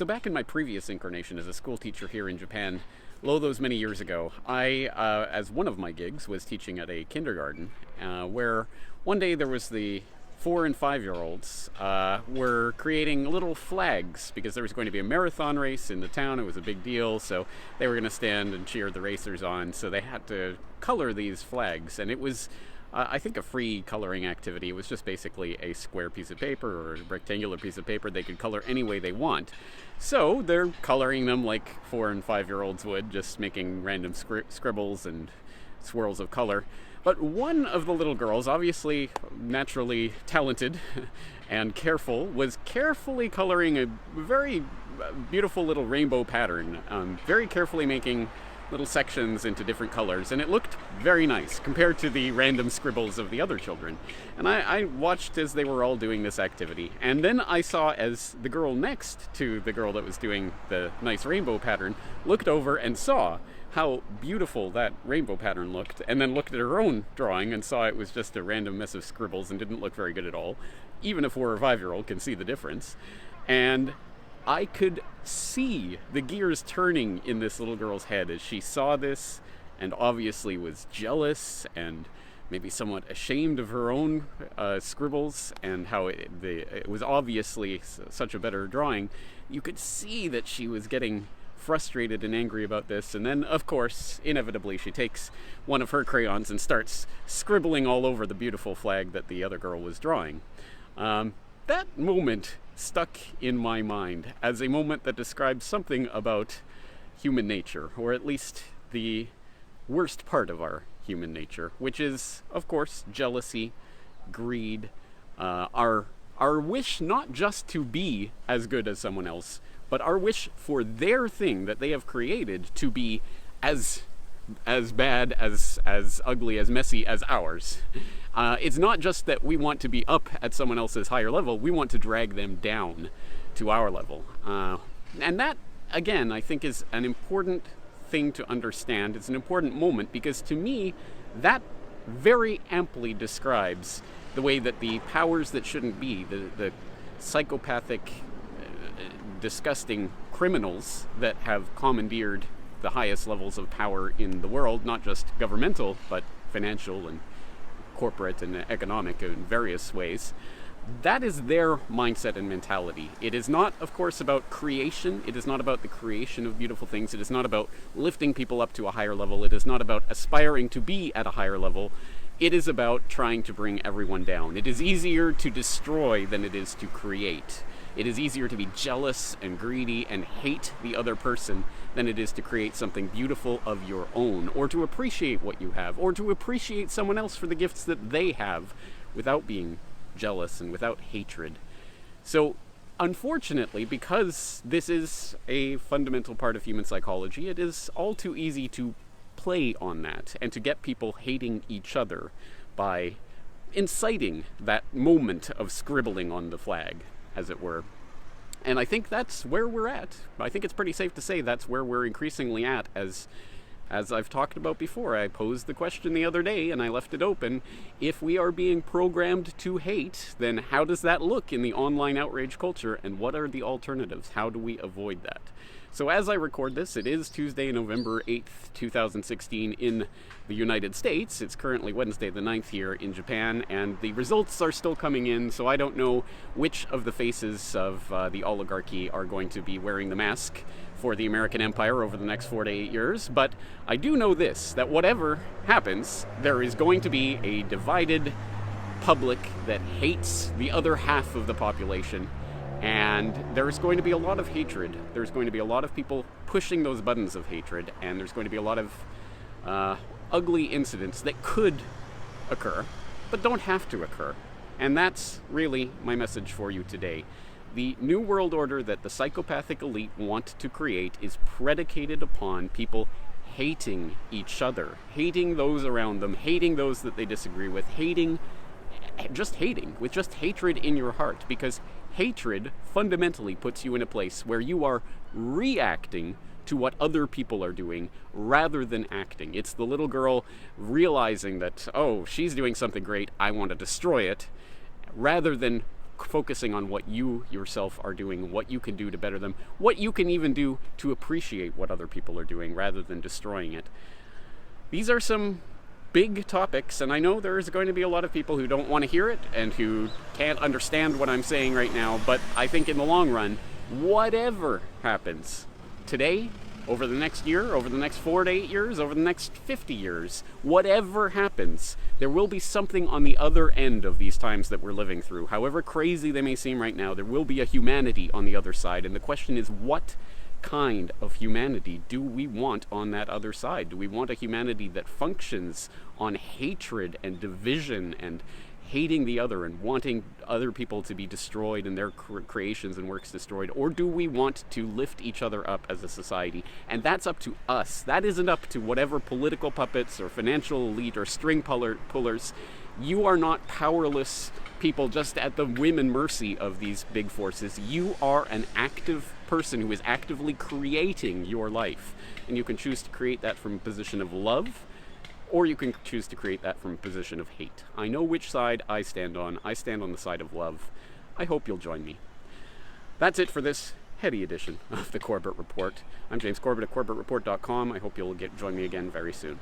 So back in my previous incarnation as a school teacher here in Japan, lo those many years ago, I, as one of my gigs, was teaching at a kindergarten where one day there was the 4 and 5-year-olds were creating little flags because there was going to be a marathon race in the town. It was a big deal, so they were going to stand and cheer the racers on. So they had to color these flags, and it was I think a free coloring activity. It was just basically a square piece of paper or a rectangular piece of paper they could color any way they want. So they're coloring them like 4 and 5-year-olds would, just making random scribbles and swirls of color. But one of the little girls, obviously naturally talented and careful, was carefully coloring a very beautiful little rainbow pattern, very carefully making little sections into different colors, and it looked very nice compared to the random scribbles of the other children. And I watched as they were all doing this activity, and then I saw as the girl next to the girl that was doing the nice rainbow pattern looked over and saw how beautiful that rainbow pattern looked, and then looked at her own drawing and saw it was just a random mess of scribbles and didn't look very good at all. Even a 4 or 5-year-old can see the difference. And I could see the gears turning in this little girl's head as she saw this, and obviously was jealous and maybe somewhat ashamed of her own scribbles and how it was obviously such a better drawing. You could see that she was getting frustrated and angry about this, and then of course inevitably she takes one of her crayons and starts scribbling all over the beautiful flag that the other girl was drawing. That moment stuck in my mind as a moment that describes something about human nature, or at least the worst part of our human nature, which is, of course, jealousy, greed, our wish not just to be as good as someone else, but our wish for their thing that they have created to be as bad, as ugly, as messy as ours. It's not just that we want to be up at someone else's higher level, we want to drag them down to our level. And that, again, I think is an important thing to understand. It's an important moment because to me, that very amply describes the way that the powers that shouldn't be, the psychopathic, disgusting criminals that have commandeered the highest levels of power in the world, not just governmental, but financial and corporate and economic in various ways, that is their mindset and mentality. It is not, of course, about creation. It is not about the creation of beautiful things. It is not about lifting people up to a higher level. It is not about aspiring to be at a higher level. It is about trying to bring everyone down. It is easier to destroy than it is to create. It is easier to be jealous and greedy and hate the other person than it is to create something beautiful of your own, or to appreciate what you have, or to appreciate someone else for the gifts that they have without being jealous and without hatred. So, unfortunately, because this is a fundamental part of human psychology, it is all too easy to play on that and to get people hating each other by inciting that moment of scribbling on the flag, as it were. And I think that's where we're at. I think it's pretty safe to say that's where we're increasingly at. As I've talked about before, I posed the question the other day and I left it open. If we are being programmed to hate, then how does that look in the online outrage culture, and what are the alternatives? How do we avoid that? So as I record this, it is Tuesday, November 8th, 2016 in the United States. It's currently Wednesday the 9th here in Japan, and the results are still coming in, so I don't know which of the faces of the oligarchy are going to be wearing the mask for the American empire over the next 4 to 8 years, but I do know this, that whatever happens, there is going to be a divided public that hates the other half of the population. And there's going to be a lot of hatred. There's going to be a lot of people pushing those buttons of hatred, and there's going to be a lot of ugly incidents that could occur, but don't have to occur. And that's really my message for you today. The new world order that the psychopathic elite want to create is predicated upon people hating each other, hating those around them, hating those that they disagree with, with just hatred in your heart, because hatred fundamentally puts you in a place where you are reacting to what other people are doing rather than acting. It's the little girl realizing that, oh, she's doing something great, I want to destroy it, rather than focusing on what you yourself are doing, what you can do to better them, what you can even do to appreciate what other people are doing rather than destroying it. These are some big topics, and I know there's going to be a lot of people who don't want to hear it and who can't understand what I'm saying right now, but I think in the long run, whatever happens today, over the next year, over the next 4 to 8 years, over the next 50 years, whatever happens, there will be something on the other end of these times that we're living through. However crazy they may seem right now, there will be a humanity on the other side, and the question is, what kind of humanity do we want on that other side? Do we want a humanity that functions on hatred and division and hating the other and wanting other people to be destroyed and their creations and works destroyed? Or do we want to lift each other up as a society? And that's up to us. That isn't up to whatever political puppets or financial elite or string pullers. You are not powerless people just at the whim and mercy of these big forces. You are an active person who is actively creating your life. And you can choose to create that from a position of love, or you can choose to create that from a position of hate. I know which side I stand on. I stand on the side of love. I hope you'll join me. That's it for this heady edition of the Corbett Report. I'm James Corbett at CorbettReport.com. I hope you'll join me again very soon.